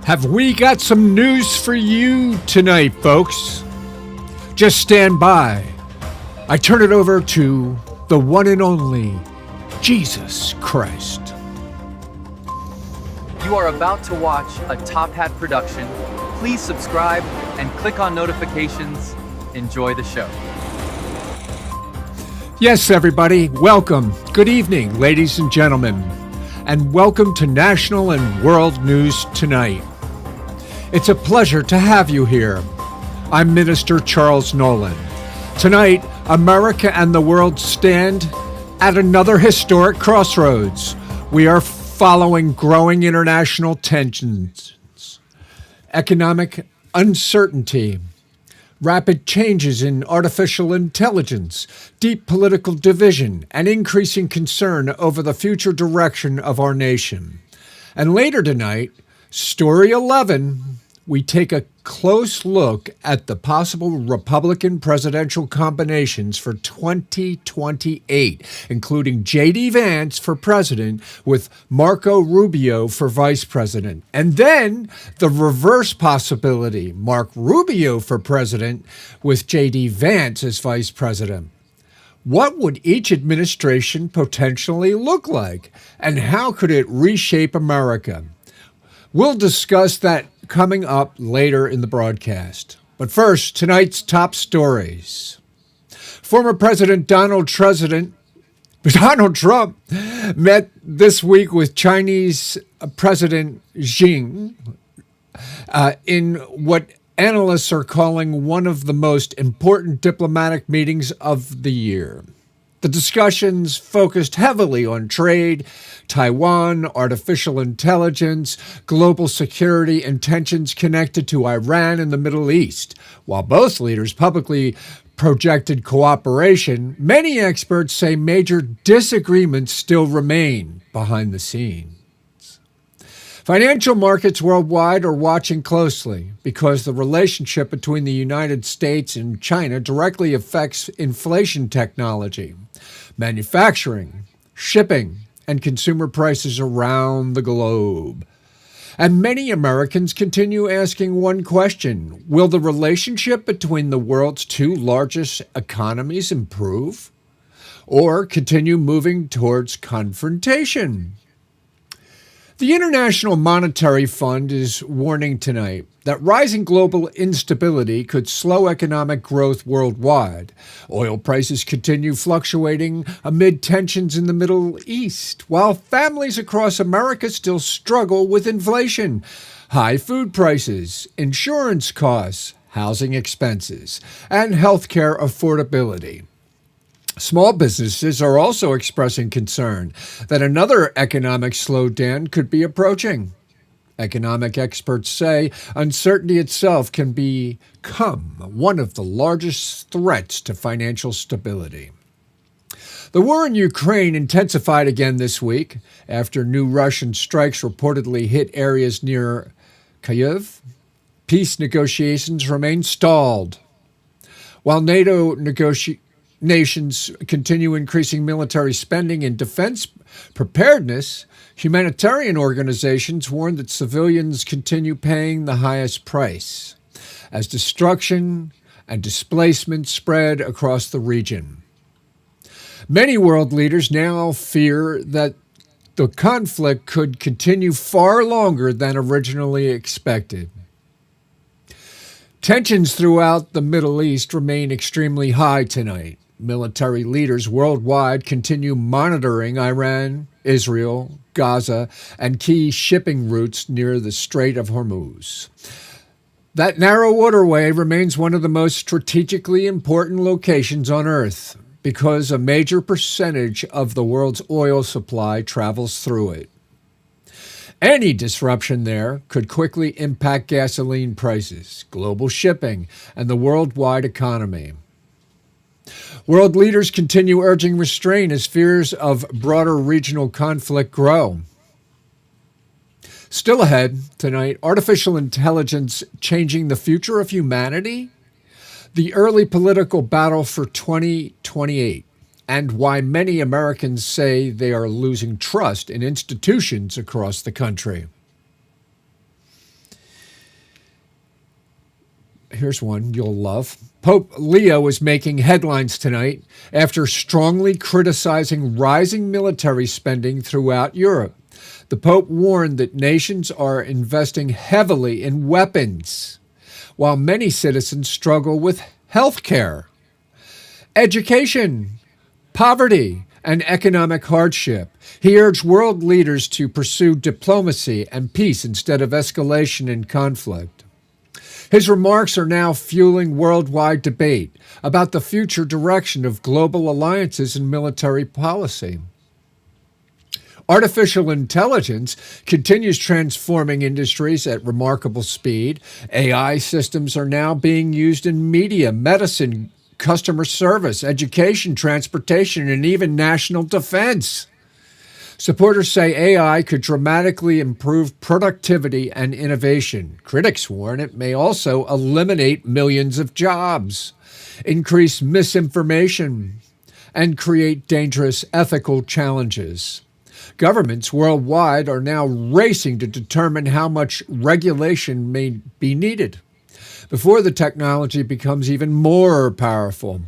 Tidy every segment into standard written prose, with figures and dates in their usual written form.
Have we got some news for you tonight, folks? Just stand by. I turn it over to the one and only Jesus Christ. You are about to watch a Top Hat production. Please subscribe and click on notifications. Enjoy the show. Yes, everybody, welcome. Good evening, ladies and gentlemen, and welcome to National and World News Tonight. It's a pleasure to have you here. I'm Minister Charles Nolen. Tonight, America and the world stand at another historic crossroads. We are following growing international tensions, economic uncertainty, rapid changes in artificial intelligence, deep political division, and increasing concern over the future direction of our nation. And later tonight, Story 11, we take a close look at the possible Republican presidential combinations for 2028, including JD Vance for president with Marco Rubio for vice president. And then the reverse possibility, Marco Rubio for president with JD Vance as vice president. What would each administration potentially look like? And how could it reshape America? We'll discuss that coming up later in the broadcast. But first, tonight's top stories. Former President Donald Trump met this week with Chinese President Xi in what analysts are calling one of the most important diplomatic meetings of the year. The discussions focused heavily on trade, Taiwan, artificial intelligence, global security, and tensions connected to Iran and the Middle East. While both leaders publicly projected cooperation, many experts say major disagreements still remain behind the scenes. Financial markets worldwide are watching closely because the relationship between the United States and China directly affects inflation technology, manufacturing, shipping, and consumer prices around the globe. And many Americans continue asking one question: will the relationship between the world's two largest economies improve or continue moving towards confrontation? The International Monetary Fund is warning tonight that rising global instability could slow economic growth worldwide. Oil prices continue fluctuating amid tensions in the Middle East, while families across America still struggle with inflation, high food prices, insurance costs, housing expenses, and healthcare affordability. Small businesses are also expressing concern that another economic slowdown could be approaching. Economic experts say uncertainty itself can become one of the largest threats to financial stability. The war in Ukraine intensified again this week after new Russian strikes reportedly hit areas near Kyiv. Peace negotiations remain stalled. While NATO nations continue increasing military spending and defense preparedness, humanitarian organizations warn that civilians continue paying the highest price as destruction and displacement spread across the region. Many world leaders now fear that the conflict could continue far longer than originally expected. Tensions throughout the Middle East remain extremely high tonight. Military leaders worldwide continue monitoring Iran, Israel, Gaza, and key shipping routes near the Strait of Hormuz. That narrow waterway remains one of the most strategically important locations on Earth because a major percentage of the world's oil supply travels through it. Any disruption there could quickly impact gasoline prices, global shipping, and the worldwide economy. World leaders continue urging restraint as fears of broader regional conflict grow. Still ahead tonight, artificial intelligence changing the future of humanity, the early political battle for 2028, and why many Americans say they are losing trust in institutions across the country. Here's one you'll love. Pope Leo is making headlines tonight after strongly criticizing rising military spending throughout Europe. The Pope warned that nations are investing heavily in weapons, while many citizens struggle with health care, education, poverty, and economic hardship. He urged world leaders to pursue diplomacy and peace instead of escalation and conflict. His remarks are now fueling worldwide debate about the future direction of global alliances and military policy. Artificial intelligence continues transforming industries at remarkable speed. AI systems are now being used in media, medicine, customer service, education, transportation, and even national defense. Supporters say AI could dramatically improve productivity and innovation. Critics warn it may also eliminate millions of jobs, increase misinformation, and create dangerous ethical challenges. Governments worldwide are now racing to determine how much regulation may be needed before the technology becomes even more powerful.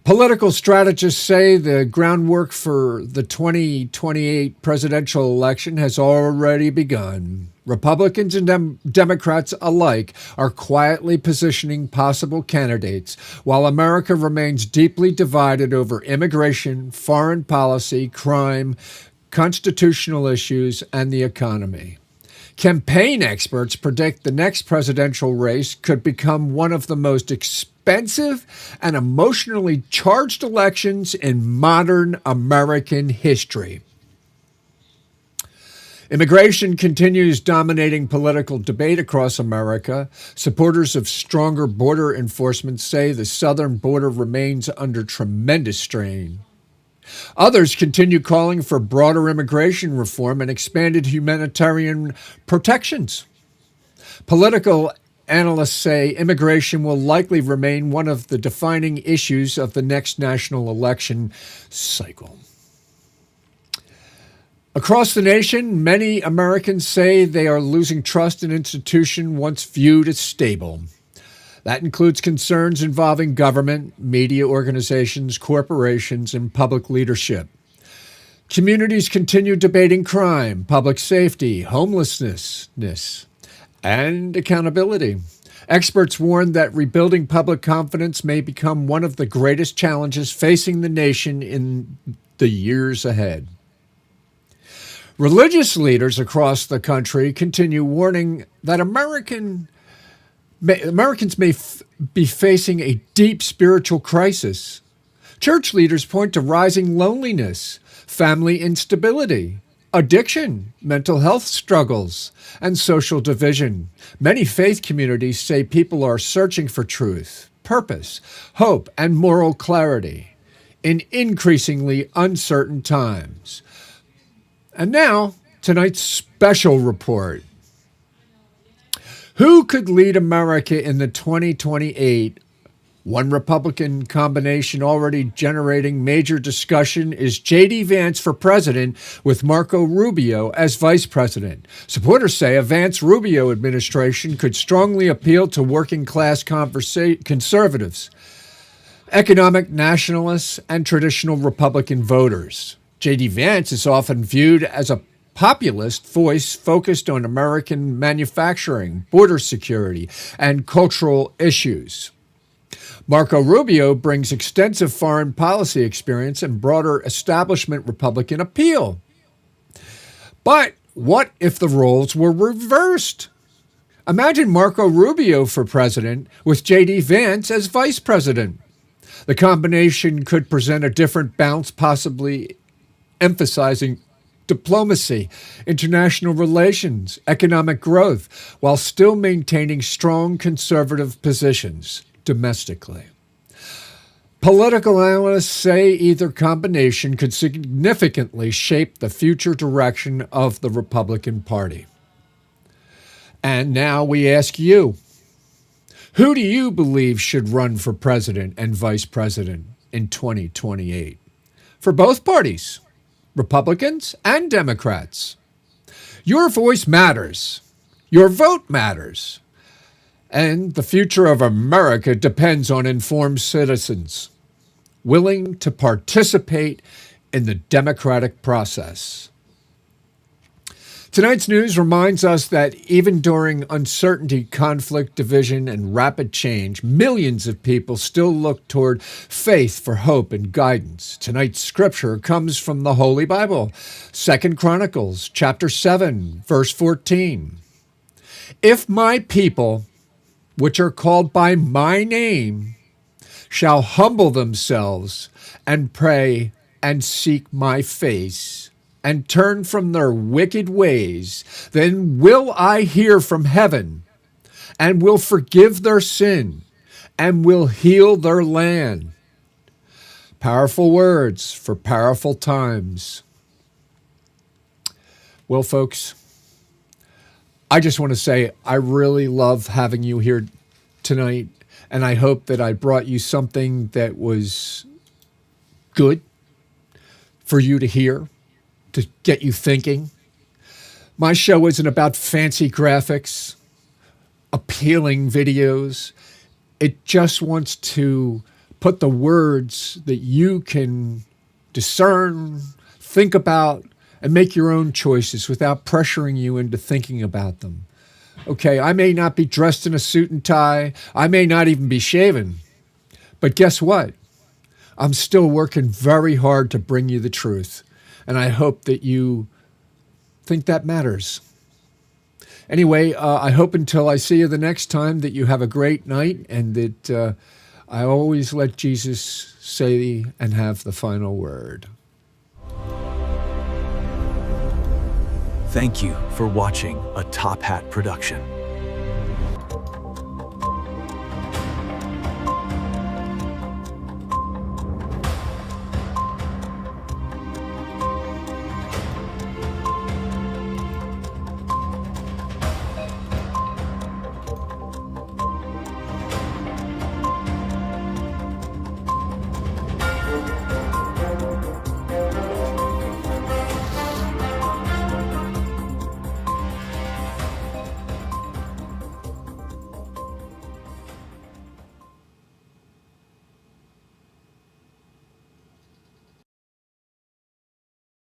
Political strategists say the groundwork for the 2028 presidential election has already begun. Republicans and Democrats alike are quietly positioning possible candidates, while America remains deeply divided over immigration, foreign policy, crime, constitutional issues, and the economy. Campaign experts predict the next presidential race could become one of the most expensive and emotionally charged elections in modern American history. Immigration continues dominating political debate across America. Supporters of stronger border enforcement say the southern border remains under tremendous strain. Others continue calling for broader immigration reform and expanded humanitarian protections. Political analysts say immigration will likely remain one of the defining issues of the next national election cycle. Across the nation, many Americans say they are losing trust in institutions once viewed as stable. That includes concerns involving government, media organizations, corporations, and public leadership. Communities continue debating crime, public safety, homelessness, and accountability. Experts warn that rebuilding public confidence may become one of the greatest challenges facing the nation in the years ahead. Religious leaders across the country continue warning that Americans may be facing a deep spiritual crisis. Church leaders point to rising loneliness, family instability, addiction, mental health struggles, and social division. Many faith communities say people are searching for truth, purpose, hope, and moral clarity in increasingly uncertain times. And now, tonight's special report. Who could lead America in the 2028? One Republican combination already generating major discussion is JD Vance for president with Marco Rubio as vice president. Supporters say a Vance-Rubio administration could strongly appeal to working-class conservatives, economic nationalists, and traditional Republican voters. JD Vance is often viewed as a populist voice focused on American manufacturing, border security, and cultural issues. Marco Rubio brings extensive foreign policy experience and broader establishment Republican appeal. But what if the roles were reversed? Imagine Marco Rubio for president with JD Vance as vice president. The combination could present a different balance, possibly emphasizing diplomacy, international relations, economic growth, while still maintaining strong conservative positions domestically. Political analysts say either combination could significantly shape the future direction of the Republican Party. And now we ask you, who do you believe should run for president and vice president in 2028? For both parties, Republicans and Democrats. Your voice matters. Your vote matters. And the future of America depends on informed citizens willing to participate in the democratic process. Tonight's news reminds us that even during uncertainty, conflict, division, and rapid change, millions of people still look toward faith for hope and guidance. Tonight's scripture comes from the Holy Bible, 2 Chronicles chapter 7, verse 14. If my people, which are called by my name, shall humble themselves and pray and seek my face and turn from their wicked ways, then will I hear from heaven and will forgive their sin and will heal their land. Powerful words for powerful times. Well, folks, I just want to say I really love having you here tonight, and I hope that I brought you something that was good for you to hear, to get you thinking. My show isn't about fancy graphics, appealing videos. It just wants to put the words that you can discern, think about, and make your own choices without pressuring you into thinking about them. Okay, I may not be dressed in a suit and tie. I may not even be shaven. But guess what? I'm still working very hard to bring you the truth. And I hope that you think that matters. Anyway, I hope until I see you the next time that you have a great night, and that I always let Jesus say and have the final word. Thank you for watching a Top Hat production.